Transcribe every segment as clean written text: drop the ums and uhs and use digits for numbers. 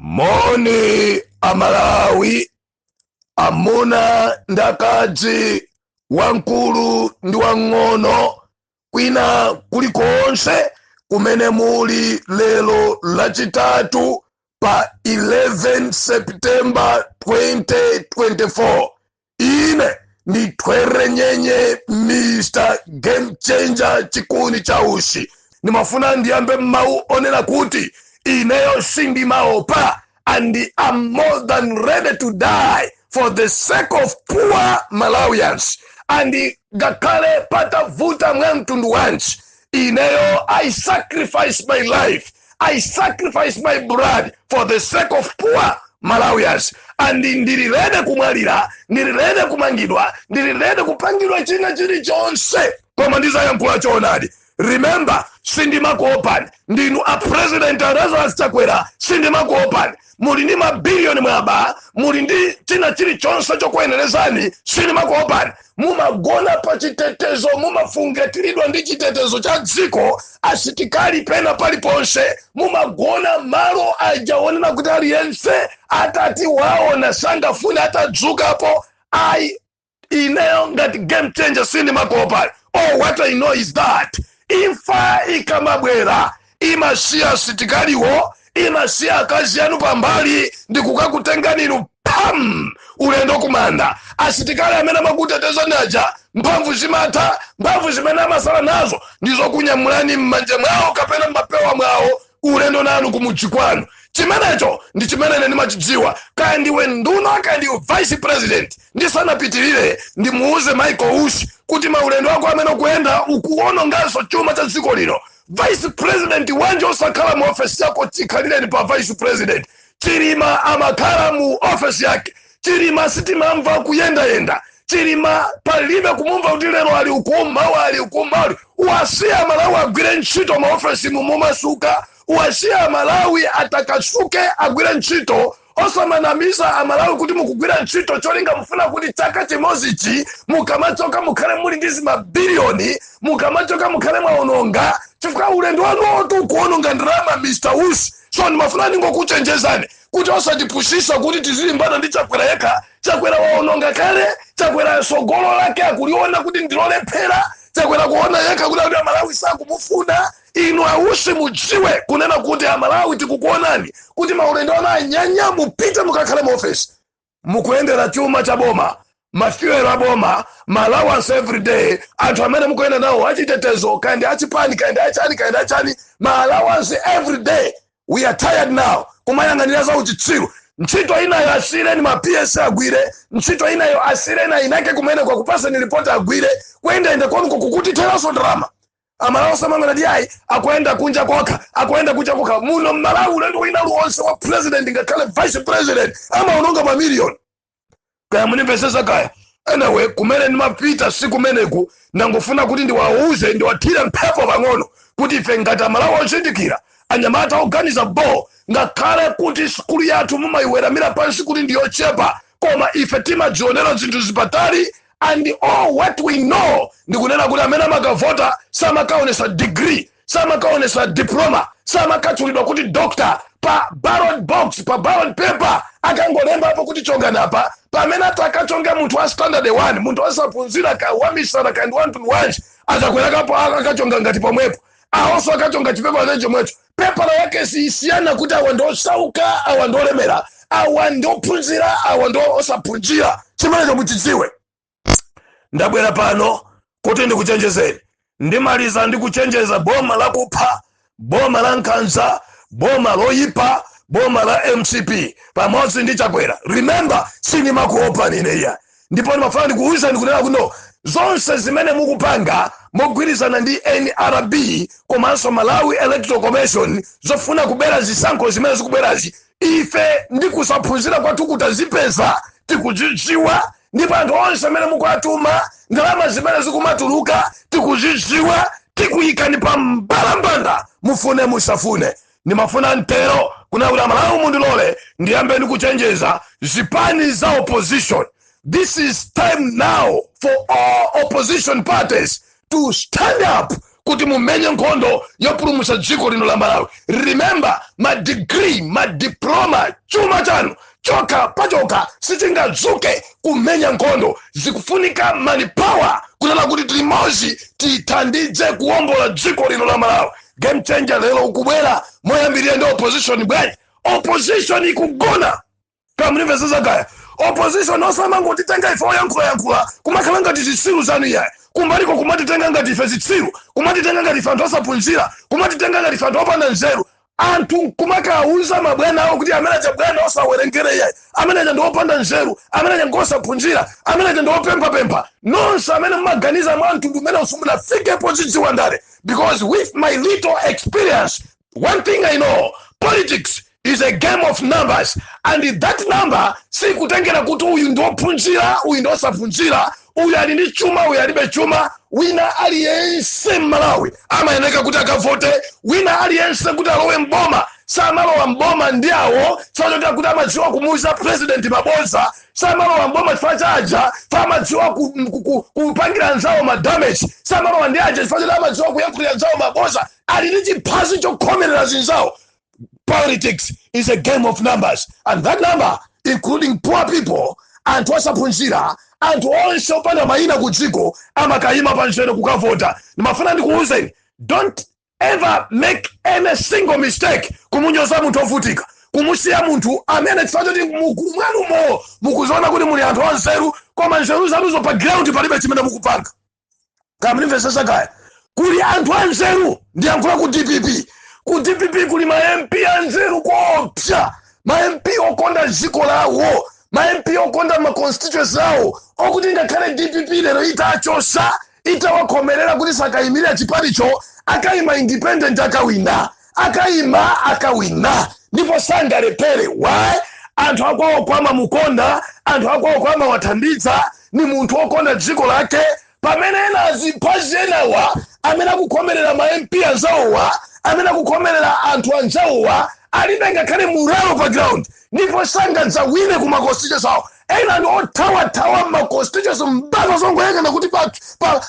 Moni Amalawi, amuna ndakazi, wankulu ndi wang'ono, kwina kulikonse kumene muli lero lachitatu pa 11 September 2024. Ine ndithwere nyenye Mr. Game Changer chikuni cha ushi. Nimafuna ndiyambe mau onena kuti ineyo sindimaopa, and I'm more than ready to die for the sake of poor Malawians. And gakale pata vuta mwantundu wanchi, ineyo I sacrifice my life, I sacrifice my blood for the sake of poor Malawians. And ndirirede kumwalira, ndirirede kumangidwa, ndirirede kupangidwa china chili chonse koma ndizayankhula choonadi. Remember, sindimakuopani ndinu a president Lazarus Chakwera, sindimakuopani muli ndi mabiliyoni mwaba, muli ndi china chili chonse chokwenerezani, sindimakuopani mumagona pa chitetezo, mumafungatiridwa ndi chitetezo cha dziko, asitikali pena paliponse, mumagona malo ajaonena kuti aliyense atati waona sangafune atadzukapo. Ineyo ngati Game Changer sindimakuopani. Oh, what I know is that imfa ikamabwera imasiya asitikaliwo, imasiya akazi anu pambali ndi kukakutengani pam ulendo kumanda. Asitikali amene amakuteteza naja mphamvu zimatha, mphamvu zimene amasala nazo ndizokunyamulani m'manja mwawo kapena m'mapewa mwawo ulendo nanu kumudzi kwanu. Chimenecho ndi chimene ine ndimachidziwa. Kaya ndiwe nduna, kaya ndiwe vice president, ndisanapitirire ndimuuze Michael Ushi kuti maulendo ako amene kuyenda ukuwononganso chuma cha dziko lino. Vice president wanje osakhala mu office yako chikhalireni pa vice president. Chilima amakhala mu office yake, Chilima sitimamva kuyenda. Chilima palibe kumumva kuti lero ali ukumba, ali ukumba. Wasiya Malawi agwire ntchito ma office mumasuka, wasiya Malawi atakasuke agwire ntchito, osamanamiza Amalawi kuti mukugwira ntchito cholinga mufuna kuti chaka chimozichi mukamachoka mukhale muli ndi mabiliyoni, mukamachoka mukhale mwaononga chifukwa ulendo wanu otu kuononga ndalama Mr. Ushi. So ndimafuna ndingokuchenjezani kuti osatipushisa kuti tizilimbana ndi Chakwera yekha. Chakwera waononga kale, Chakwera sogolo lake akuliona kuti ndilolephera, Chakwera kuona yekha kuti Amalawi sakumufuna. Inu Ushi mudziwe kunena kuti Amalawi tikukuonani kuti maulendo ana anyanya mupite mukakhale mu office, mukuyendera chuma cha boma, mafuel a boma, allowance every day, anthu amene mukuyenda nawo achitetezo kandi achipani kandi achani, allowance every day. We are tired now kumayang'anira za uchitsiru. Ntchito inayo asire ni ma PS agwire, ntchito inayo asire na inake kumene kwa kupasa ni report agwire, kwenda kwanu kukutitheraso drama. Amalawi samangana diai akwenda kunja kwaka, akwenda kunja kwaka. Muno Malawi ulendo wina luonse wa president ngakale vice president ama unonga mamilioni. Kaya munipesesa kaya. Anyway, kumene nimapita siku meneku ndangofuna kuti ndiwauze, ndiwathire mphepo pang'ono kuti ife ngati Amalawi ochindikira anyamata oganiza bo ngakale kuti sikulu yathu mumayiweramira pansi kuti ndiyochepa, koma ife timadzionera zinthu zipatali. And all what we know ndikunena kuti amene amakavota samakaonesa degree, samakaonesa diploma, samakatchulidwa kuti doctor pa ballot box, pa ballot paper akangolemba apo kuti chonganapa. Pamene atakachonga munthu wa standard 1, munthu osaphunzira ka wamisala kandi wanthu wanji azakwelakapo akachonga ngati pomwepo, awonso akachonga chipepa necho mwecho. Pepa yake siyana kuti awa ndosauka, awa ndolemera, awa ndophunzira, awa ndosaphunzira. Chimenecho muchidziwe. Ndabwera pano kuti ndikuchenjezeni. Ndimaliza ndikuchenjeza boma la kupha, boma la nkhanza, boma loyipa, boma la MCP pamodzi ndi Chakwera. Remember, sindimakuopani ineya. Ndipo ndimafuna ndikuwuza ndikunena kuno zonse zimene mukupanga mogwirizana ndi NRB komanso Malawi Electoral Commission zofuna kubera zisankho zimene zikubwerazi, ife ndikusaphunzira kwathu kutazipeza tikudzidziwa. Ndipo anthu onse amene mukuatuma ndalama zimene zikumatuluka tikuzidziwa, tikuyikani pa mbalambanda mufune musafune. Nimafuna ntero kuna kuti Amalawi mundilole ndiyambe ndikuchenjeza zipani za opposition. This is time now for all opposition parties to stand up kuti mumenye nkhondo yopulumutsa dziko lino la Malawi. Remember, ma degree, ma diploma, chuma chanu choka pachoka sichingadzuke kumenya nkhondo. Zikufunika manpower kunena kuti tilimozi tithandize kuwombola dziko lino la Malawi. Game changer lero ukubwera moyambirira ndi opposition bwanji. Opposition ikugona kamuliveseza kaya. Opposition osamango titenga ife oyankhula kumakhala ngati zisiru zanu yayi. Kumbaliko kumatitenga ngati ife zitsiru, kumatitenga ngati ife anthu osaphunzira, kumatitenga ngati ife anthu opanda nzeru. Anthu kumakauza mabwana awo kuti amene bwana osawerengere yayi, amene ndi opanda nzeru, amene ngosaphunzira, amene ndi opempha. Nonse amene mumaganiza mwa anthu mmene usimunafike podzidziwa ndale. Because with my little experience, one thing I know, politics is a game of numbers, and that number si kutengera kuti uyu ndi ophunzira, uyu ndi osaphunzira, uyu ali ndi chuma, uyu alibe chuma. Wina aliyense Malawi amayeneka kuti akavote, wina aliyense kuti alowe mboma. Samalowa mboma ndiawo chifukwa kuti amadziwa kumuuza president mabodza, samalowa mboma chifukwa chaja amadziwa kupangira nzawo ma damage, samalowa ndi aja chifukwa kuti amadziwa kuyankhulira nzawo mabodza, ali ndi chiphazi chokhomerera zinzawo. Politics is a game of numbers, and that number, including poor people, anthu osaphunzira, anthu onse opanda mayina kudziko amakayima panjene kukavota. Ndimafuna ndikuwuzeni, don't ever make any single mistake kumunyoza munthu ovutika, kumusiya munthu amene chifukwa choti mukulu mwanumo mukuziona kuti muli anthu onzeru, koma nzeru zanuzo pa ground palibe chimene mukupanga. Kamulivesesa kaya, kuli anthu anzeru ndiyankhula ku DPP. Ku DPP kuli ma MP anzeru koopsa, ma MP okonda dziko lawo, ma MP okonda ma constituencies lawo, okuti ngakhale DPP lero itachosa itawakhomerera kuti sakayimirira chipanicho, akayima independent akawina ndipo sangalepere. Why? Anthu akwawo kwama mukonda, anthu akwawo kwama wathandiza, ni munthu okonda dziko lake. Pamene ena aziphazi enawa amene akukhomerera ma MP anzawowa, amene akukhomerera anthu anzawowa, alibe ngakhale muralo pa ground, ndipo sangadzawine ku maconstituencies awo. Ena ndi othawa ma constituencies mpaka zongoyekana kuti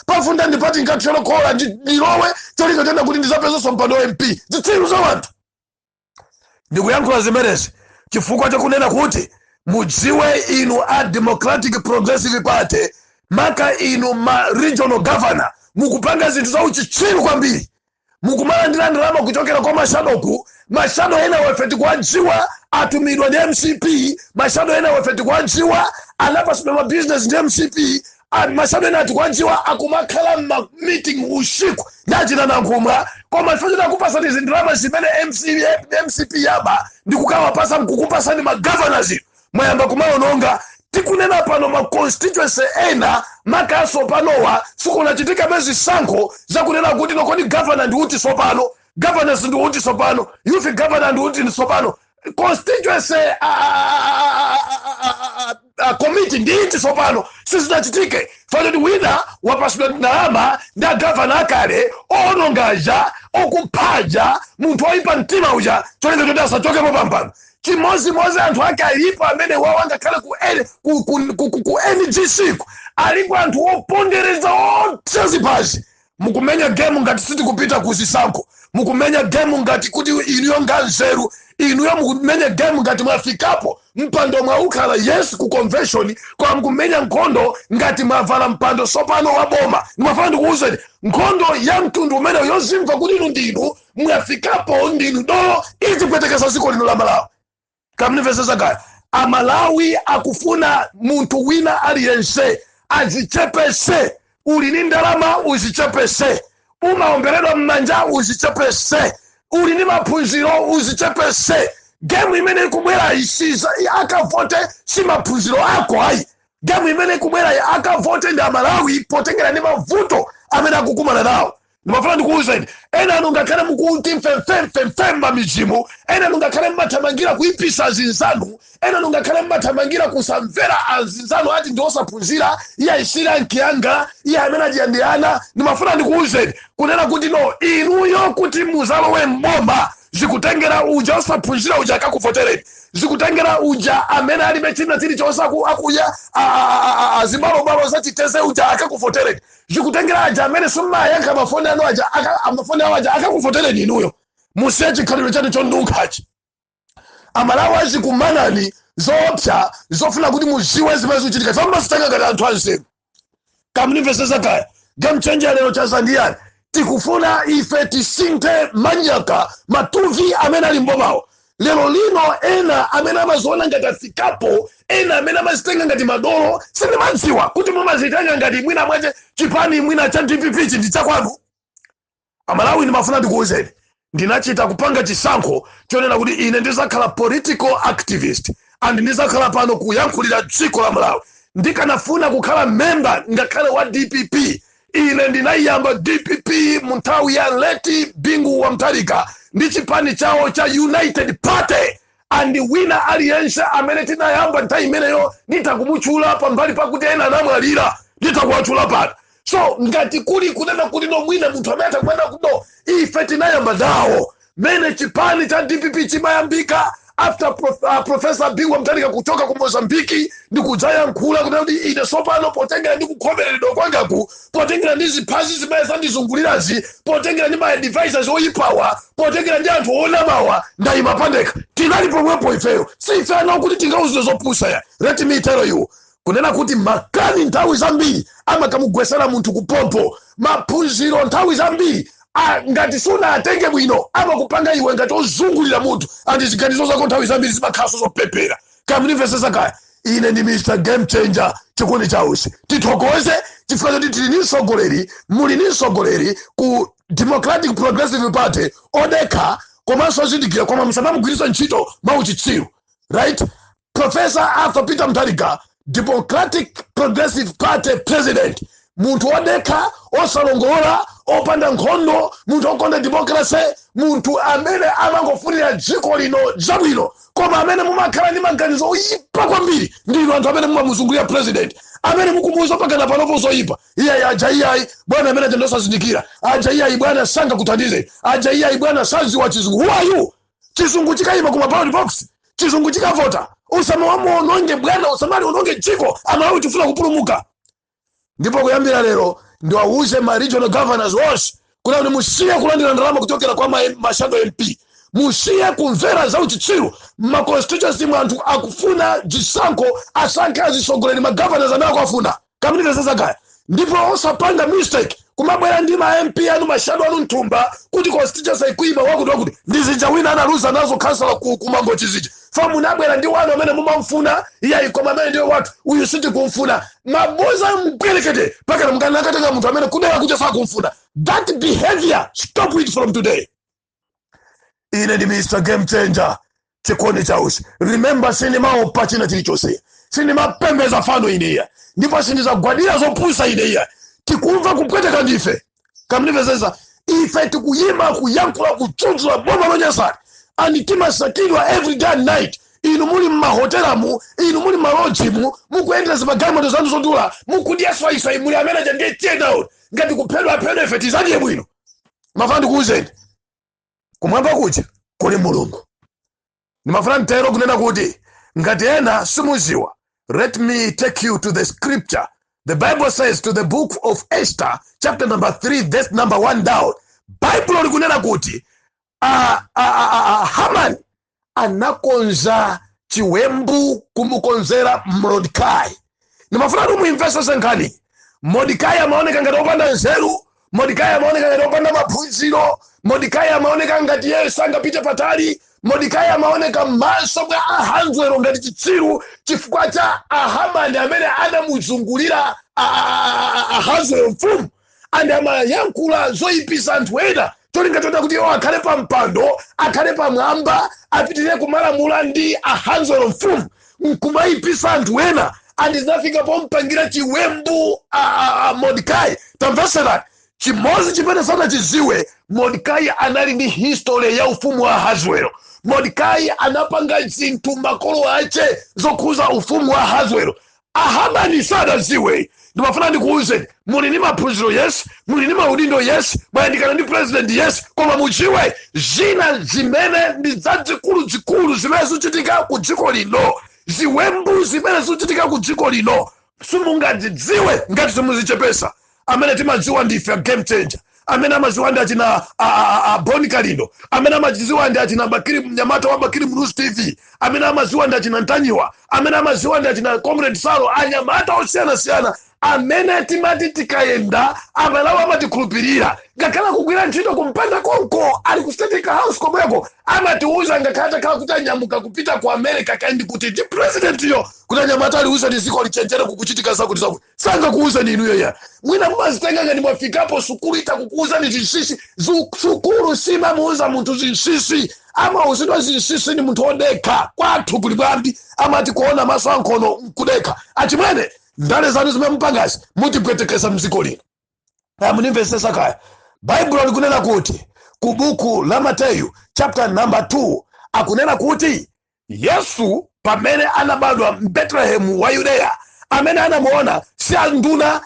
pafunda ndipati ngakhola khola ndilowe cholinga chenda kuti ndizapezanso mpando MP. Zitsiru za wanthu. Ndikuyankhula zimenezi chifukwa chakunena kuti mudziwe inu a Democratic Progressive Party, maka inu ma regional governor, mukupanga zinthu za uchitsiru kwambiri. Mukumalandira ndalama kuchokera kwa mashadoku, mashado ena wefe tikuwadziwa atumidwa ndi MCP, mashado ena wefe tikuwadziwa anapasidwa ma business ndi MCP, mashado ena tikuwadziwa akumakhala ma meeting usiku ndachina nankhumwa, koma chifukwa kupasa izi ndalama zimene MCP yaba ndikukawapasa mkukupasa ndi ma governors mwayamba kumaononga. Tikunena pano ma constituency ena makaso panowa sikunachitika bezi sankho zakunena kuti nokoni governor ndi uti sopano, governors ndi uti sopano, youth governor ndi uti sopano, constituency committee ndi uti sopano. Sizinachitike fadodi wina wapasidwa ndalama nda governor akale onongaja okuphaja munthu oyipa mtima uja cholinga choti asachokepo pampano. Chimodzimodzi anthu ake alipo amene wawanga kale ku NGC alipo anthu opondereza otsazipazi. Mukumenya game ngati siti kupita kuzisankho, mukumenya game ngati kuti inuyo nganzeru, inuyo mukumenya game ngati mwafikapo mpando mwaukhala yes ku convention, kwa mukumenya nkhondo ngati mwavala mpando sopano wa boma. Ndimafuna ndikuwuzeni nkhondo ya mtundu umene yozimva kuti inu ndinu mwafikapo ndinu dolo izi kupetekesa dziko lino la Malawi. Kamulivesesa kaya, Amalawi akufuna munthu wina aliyense azichepese. Uli ndi ndalama uzichepese, umaomberedwa mmanja uzichepese, uli ndi maphunziro uzichepese. Game imene ikubwera isiza akavote si maphunziro ako ayi. Game imene ikubwera akavote ndi Amalawi potengera ndi mavuto amene akukumana nawo. Ndimafuna ndikuwuzeni, ena anungakhale mukuti mfemfem mamizimu, ena anungakhale mmathamangira kuipisa zinzanu, ena anungakhale mmathamangira kusamvera azinzanu ati ndi osaphunzira, iya isira nkiyanga, iya amene ajiyandiyana. Ndimafuna ndikuwuzeni kunena kuti no inuyo kuti muzalowe mboma zikutengera uja osaphunzira uja akakuvotereni, zikutengera uja amene ali mechina tili chosa akuya azibalobalo zachiteze uja akakuvotereni, zikutengera aja amene simayankha mafoni anu amafoni awo aja akakuvotereni inuyo. Musiye chikhalidwe chanu chondunkhachi. Amalawi azikumanani zoopsa zofuna kuti muziwe zimene zikuchitika. Fammasitanga ngati anthu anzeru. Kamunimvesesa kaya. Game changer lero cha Zandiyani. Tikufuna ife tisinthe manyaka matuvi amene ali mbomawo. Lero lino ena amene amaziona ngati afikapo, ena amene amazitenga ngati madolo, sindimadziwa kuti mumazitenga ngati mwina mwache chipani mwina cha DPP ndi chakwanu. Amalawi ndimafuna ndikuwuzeni. Ndinachita kupanga chisankho chonena kuti ine ndizakhala political activist and ndizakhala pano kuyankhulira dziko la Malawi. Ndikanafuna kukhala member ngakhale wa DPP. Ine ndinayamba DPP mu nthawi ya Leti Bingu wa Mutharika ndi chipani chawo cha United Party, and wina aliyense amene tinayamba nthawi imeneyo nditakumuchula pambali pakuti ena anamwalira nditakuwachula pano. So ngati kuli kunena kuti no mwina munthu amene atakwenda kuno ife tinayamba nawo mene chipani cha DPP chimayambika after Professor Bingu wa Mutharika kuchoka ku Mozambiki ndi kudzayankhula kuti ine sopano potengera ndi kukhomereredwa kwangaku, potengera ndi ziphazi zimene zandizungulirazi, potengera ndi ma advisors oyipawa, potengera ndi anthu onamawa, ndayima pandekha. Tinali pomwepo ifeyo. Si ife anawo kuti tingauze zopusa ya. Let me tell you. Kunena kuti makani nthawi zambiri amakamugwesera munthu kupompo, maphunziro nthawi zambiri ngati suna atenge bwino amakupanga iwe ngati ozungulira munthu, andi ziganizo zako nthawi zambiri zimakhaso zopepera. Kamunimvesesa kaya. Ine ndi Mr. Game Changer chikondi chausi. Tithokoze chifukwa choti tili ni mtsogoleri, muli ni mtsogoleri ku Democratic Progressive Party odekha komanso azindikira koma musamamugwiritsa ntchito mauchitsiru. Right? Professor Arthur Peter Mutharika, Democratic Progressive Party President, munthu odekha osalongola opanda nkhondo, munthu okonda democracy, munthu amene amangofunira dziko lino zabwino, koma amene mumakhala ndi maganizo oyipa kwambiri ndinu anthu amene mumamuzungulira president, amene mukumuuza pakana panopo zoyipa. Iyayi aja iyayi bwana amene tendosazindikira, aja iyayi bwana sanga kuthandize, aja iyayi bwana saziwa chizungu. Who are you? Chizungu chikayima kuma ballot box, chizungu chikavota. Usamawamuononge bwana, usamali ononge dziko, Amalawi tifuna kupulumuka. Ndipo kuyambira lero ndiwauze ma regional governors wonse kuna kuti musiye kulandira ndalama kuchokera kwa mashando MP, musiye kumvera za uchitsiru. Ma constituency anthu akufuna jisankho asankhe azisogoleri ma governors amene akufuna. Kamunimvesesa kaya. Ndipo osapanga mistake kumabwera ndi ma MP anu mashando anu nthumba kuti constituency ikuima wakuti ndizija wina analuza nazo councilor kumango chizija. Famu nabwera ndi wanu amene mumamfuna, iyayi koma amene ndiyo watu uyu siti kumfuna. Maboza mpelekete paka mkana akatenga munthu amene kudera kuja saa kumfuna. That behavior, stop it from today. Ine ndi Mr. Game Changer chikondi chausi. Remember, sinima opachina chilichonse, sinima pembeza fano ineya, ndipo sindizagwadira zopusa ineya. Tikumva kupweteka ndife. Kamunimvesesa, ife tikuyima kuyankhula kudzudzula boma lonyasani, and timasakidwa every day and night. Inu muli mmahotelamu, inu muli malojimu, mukuendera zimagalimoto zanu zodula, mukudya swaiswai, muli amene jange tear down ngati kuphedwa benefit zadye bwino. Mafuna ndikuwuzeni, kumwamba kuja kuli Mulungu. Ndimafuna ntero kunena kuti ngati ena simuziwa. Let me take you to the scripture. The Bible says to the book of Esther, chapter number 3, verse number 1 down. Bible likunena kuti Haman anakonza chiwembu kumukonzera Mordekai. Ndimafuna muimvesa senkani. Mordekai amaoneka ngati opanda nzeru, Mordekai amaoneka ngati opanda maphunziro, Mordekai amaoneka ngati yeye sangapite patali, Mordekai amaoneka maso bwa Ahasuero ngati chitsiru chifukwa cha Hamani amene anamuzungulira Ahasuero mfumu, andi amayankhula zoyipisa anthu ena cholinga choti kuti akhale pa mpando, akhale pamwamba, apitirire kumalamula ndi Ahasuero mfumu, nkumayipisa anthu ena, andi zinafika pompangira chiwembu Mordekai. Tamvesera chimozi chimene sanachiziwe, Mordekai anali ndi history ya ufumu wa Ahasuero. Mordekai anapanga zinthu makolo ache zokhuza ufumu wa Ahasuero. Ahamani sadaziwe. Ndimafuna ndikuuze muli ndi maphunziro yes, muli ndi maudindo yes, mwayandikana ndi president yes, koma mudziwe zina zimene ndi zazikulu zimene zikuchitika ku dziko lino, ziwembu zimene zikuchitika ku dziko lino simungadzidziwe ngati simuzichepesa. Amene timadziwa ndife game changer, amene amadziwa ndi achina Boni Kalindo, amene amadziwa ndi achina Bakiri Mnyamata wa Bakiri News TV, amene amadziwa ndi achina Ntanyiwa, amene amadziwa ndi achina Comrade Salo, anyamata osiyana-siyana amene timati tikayenda amalawi amatikhulupirira. Ngakhala kugwira ntchito kumpanda konko ali ku State House komweko amatiuza ngakhala atakhala kuti anyamuka kupita ku America kandi kuti ndi president yo kuti anyamata aliuza ndi ziko lichenjere kukuchitika zakuti zakuti sangakuuza ni inuyo ya mwina mumazitenga ngati mwafikapo sukulu itakukuuza ni zinsisi sukulu simamuuza munthu zinsisi amauzidwa zinsisi ni munthu odekha kwathu kuli bwambi amati kuona maso ankono nkudekha achimwene ndale zanu zimemupangasi mutipwetekesa mziko lino. Munimvesesa kaya Bible likunena kuti ku buku la Mateyu chapter number 2 akunena kuti Yesu pamene anabadwa Bethlehem wa Yudea amene anamuona si anduna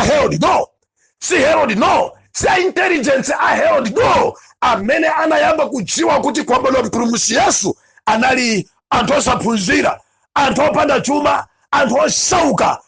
Herod, no, si Herod, no, si intelligence Herod, no, amene anayamba kudziwa kuti kwabadwa mpulumutsi Yesu anali anthu osaphunzira, anthu opanda chuma, anthu osauka,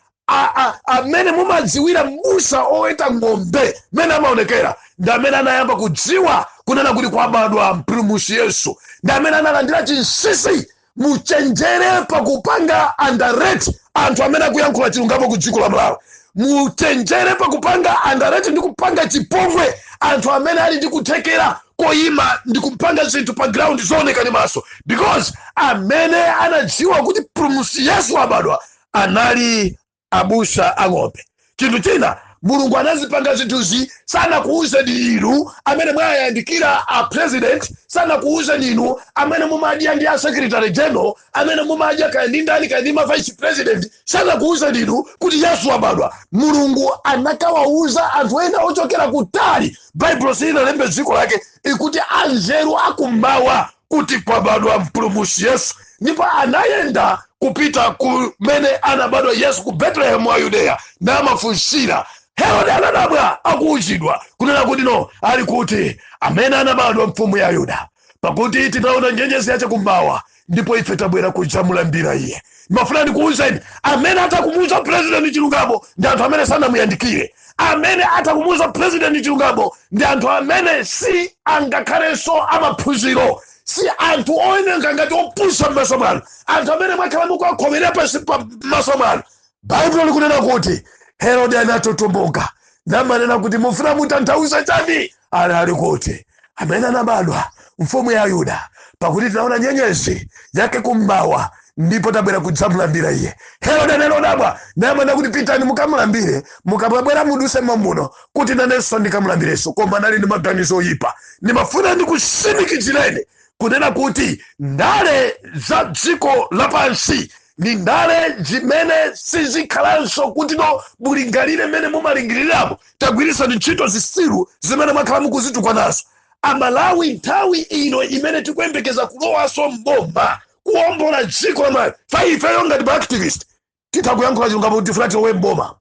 amene mumadziwira Musa oweta ng'ombe mene amaonekera ndi amene anayamba kudziwa kunena kuti kwabadwa mpulumutsi Yesu, ndi amene analandira chinsisi. Muchenjere pakupanga underrate anthu amene akuyankhula chilungamo ku dziko la Malawi, muchenjere pakupanga underrate ndi kupanga chipongwe anthu amene ali ndi kuthekera koyima ndi kupanga zinthu pa ground zooneka ndi maso, because amene anadziwa kuti mpulumutsi Yesu abadwa anali abusa ang'ombe. Chinthu china Mulungu anazipanga zinthuzi sana kuuze inu amene mwayandikira a president, sana kuuze inu amene mumadya ndi a secretary general, amene mumadya kandi ndani kandi ma vice president, sana kuuze inu kuti Yesu abadwa. Mulungu anakawauza anthu ena ochokera kutali. Bible sinalembe dziko lake ikuti anzeru akummawa kuti kwabadwa mpulumutsi Yesu, ndipo anayenda kupita kumene anabadwa Yesu ku Bethlehem wa Yudea na amafunsira. Herode anadabwa akuuzidwa kunena kuti no ali kuti amene anabadwa mfumu ya Yuda, pakuti tinaona nyenyezi yache kummawa ndipo ife tabwera kudzamulambira iye. Mafuna ndikuuzeni amene atakumuuza president chilungamo ndi anthu amene sanamuyandikire, amene atakumuuza president chilungamo ndi anthu amene si angakhalenso amaphunziro, si anthu oyenera ngati opusa m'maso mwanu, anthu amene mwakhala mukuwakhomera pansi pa maso mwanu. Bible likunena kuti Herode anatotomboka namanena kuti mufuna mutanthauza chani? Ali kuti amene anabadwa mfumu ya Yuda, pakuti tinaona nyenyezi yake kummawa ndipo tabwera kudzamulambira iye. Herode analodabwa namanena kuti pitani mukamulambire, mukabwera muduse mamuno kuti nanenso ndikamulambirenso, koma nali ndi maganizo oyipa. Ndimafuna ndikusimikizireni kunena kuti ndale za dziko lapansi ni ndale zimene sizikhalanso kuti no mulingalire mene mumalingirirapo. Tagwiritsa ntchito zisiru zimene mwakhala mukuzitukwa nazo. Amalawi nthawi ino imene tikuyembekeza kulowaso mbomba kuwombola dziko la Malawi, ifeyo ngati ma activist titakuyankhula chilungamo kuti tifuna tilowe mboma,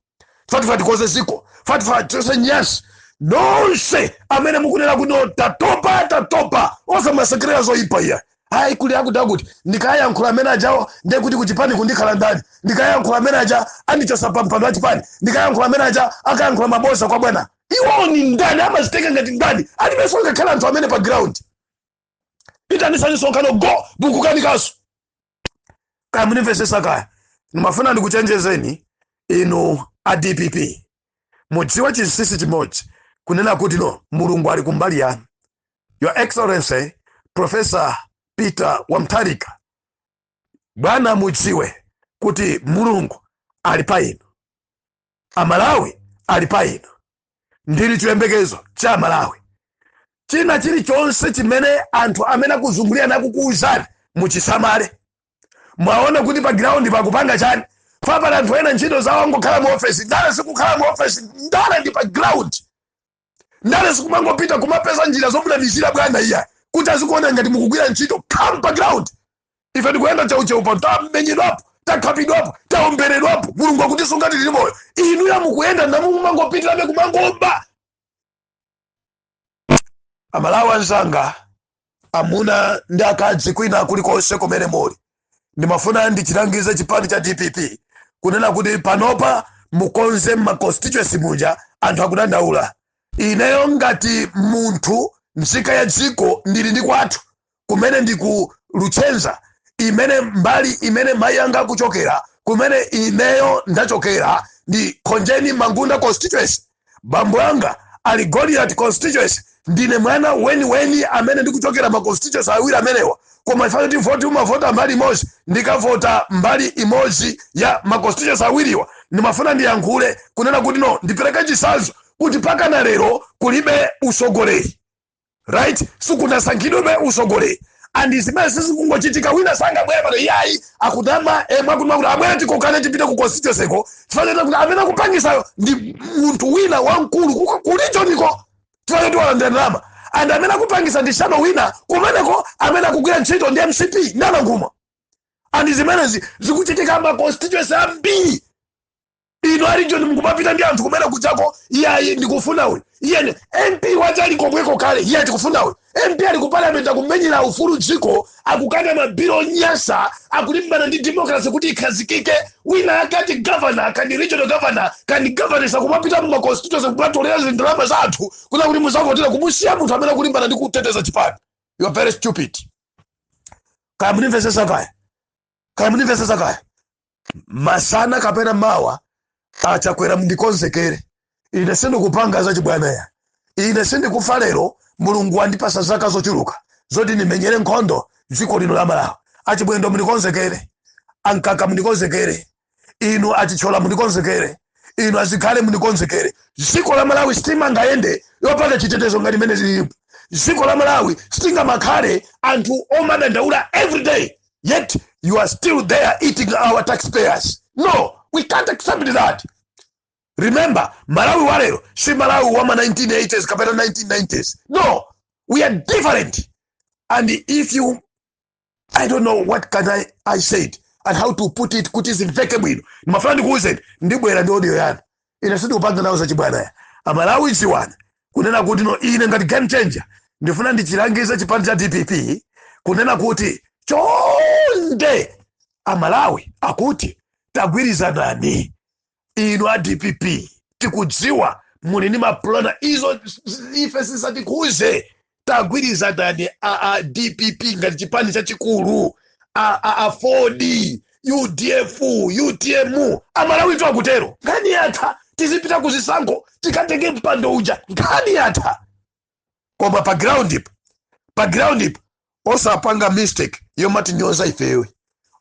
tifuna tikoze ziko, tifuna tose nyasi nonse amene mukunena kuti no tatopa osamasekerera zoyipa iya. Hayi kuli akuti akuti ndikayankhula amene ajawo ndiye kuti kuchipani kundikhala ndani, ndikayankhula amene aja andichasa pampando achipani, ndikayankhula amene aja akayankhula mabosa kwa bwana. Iwo ni ndani? Amazitenga ngati ndani? Alibenso ngakhala anthu amene pa ground pitani sonkhano go bukukanikaso. Kaya munimvesesa kaya ndimafuna ndikuchenjezeni inu a DPP mudziwe chinsisi chimodzi kunena kuti no Mulungu ali kumbali yanu. Your Excellency Professor Peter Wamtarika, bwana mudziwe kuti Mulungu ali pa inu, Amalawi ali pa inu, ndili chiyembekezo cha Malawi. China chilichonse chimene anthu amene akuzungulira nakukuuzani muchisamale. Mwaona kuti pa ground pakupanga chani? Pala anthu ena ntchito zawo angokhala mu office, ndale sikukhala mu office, ndale ndi pa ground. Ndale sikumangopita kumapeza njira zomunamizira bwana iya kuti azikuona ngati mukugwira ntchito. Come pa ground. Ife ndikuyenda chaucheu pa tamenyedwapo takapidwapo taomberedwapo mulungu akutisunga tili moyo inu ya mukuyenda namumangopitirabe kumangomba. Amalawi anzanga amuna ndi akadzi kwina kulikonse kumene muli ndimafuna ndichilangize chipani cha DPP kunena kuti panopa mukonze ma constituency muja anthu akudandaula. Ineyo ngati munthu nzika ya dziko ndili ndi kwathu kumene ndiku Luchenza imene mbali imene mai anga kuchokera kumene ineyo ndachokera ndi Khonjeni Mangunda constituency. Bambo anga ali Goliath constituency ndine mwana weni amene ndikuchokera ma constituency awiri amenewa koma ifanye ti voti umavota mbali imodzi ndikavota mbali imodzi ya ma constituency awiriwa. Ndimafuna ndiyankhule kunena kuti no ndipereke chisanzo kuti paka na lero kulibe usogoleri, right? Sikunasankhidwe usogoleri andi zimene sizikungochitika wina sanga bwera pano yayi akudama mwakuti abwera tikokane tipite ku constituency ko tifanira kuti amene akupangisayo ndi munthu wina wamkulu kulicho niko tifanira kuti walandandalama and amene akupangisa ndi shano wina kumeneko amene akugwira ntchito ndi MCP ndana nguma andi zimene zikuchitika ma constituency ambiri. Ino arijo mkumapita ndi anthu kumene kuchako iyayi ndikufuna uyu iye MP wachali komweko kale iye tikufuna uyu MP ali ku parliament akumenyera ufulu dziko akukana mabiro nyasa akulimbana ndi democracy kuti ikhazikike wina akati governor kandi regional governor kandi governors akumapita mu constituency kubatolera zindalama za anthu kuna kuti muzavotera kumusiya munthu amene akulimbana ndi kuteteza chipani. You are very stupid. Kaya munimvesesa kaya masana kapena mawa achakwera mundikonzekere ine sindikupanga za chibwanaya ine sindikufa lero mulungu andipasa zaka zochuluka zoti nimenyere nkhondo dziko lino la Malawi. Achibwendo mundikonzekere, ankaka mundikonzekere, inu achichola mundikonzekere, inu azikhale mundikonzekere. Dziko la Malawi sitima ngayende yopanda chitetezo ngati mene zilipo. Dziko la Malawi sitinga makhale anthu omadandaula every day, yet you are still there eating our taxpayers. No, we can't accept that. Remember, Malawi walero, si Malawi wama 1980s kapena 1990s. No, we are different. And if you, I don't know what can I said and how to put it, kuti impeccable. My friend who said, ndibwera ndi audio yana. Ina sidi upanga nawo za chibwana ya. Amalawi chiwana. Kunena kuti no ine ngati game changer. Ndifuna ndichilangiza chipani cha DPP. Kunena kuti chonde Amalawi akuti tagwiriza nani. Inu a DPP tikudziwa muli ni maplana izo ife sisatikuze tagwiriza nani a DPP ngati chipani cha chikulu a 4D UDF UTM Amalawi tu akutero ngani yatha tizipita kuzisango tikatenge mpando uja ngani yatha koma pa ground ip osapanga mistake yomati nyoza ifewe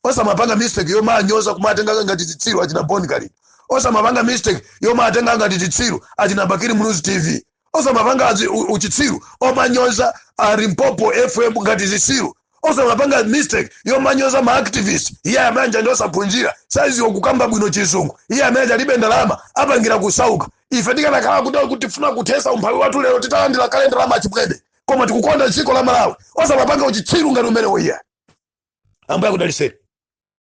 osamapanga mistake yoma nyoza kumatenga ngati Chitsiru achina Boni kali osamapanga mistake yoma atenga ngati Chitsiru achina Bakiri Mnuzi TV osamapanga Chitsiru omanyoza Limpopo FM ngati Chitsiru osamapanga mistake yoma nyoza ma activist iye amanja ndosa punjira saizi okukamba bwino chizungu iye amanja libe ndalama apangira kusauka ife tikanakhala kuda kuti tifuna kuthesa umphawi wathu lero titalandira kalenda la machibwede koma tikukonda dziko la Malawi osamapanga Chitsiru ngati umene woiya ambuya kudaliseni.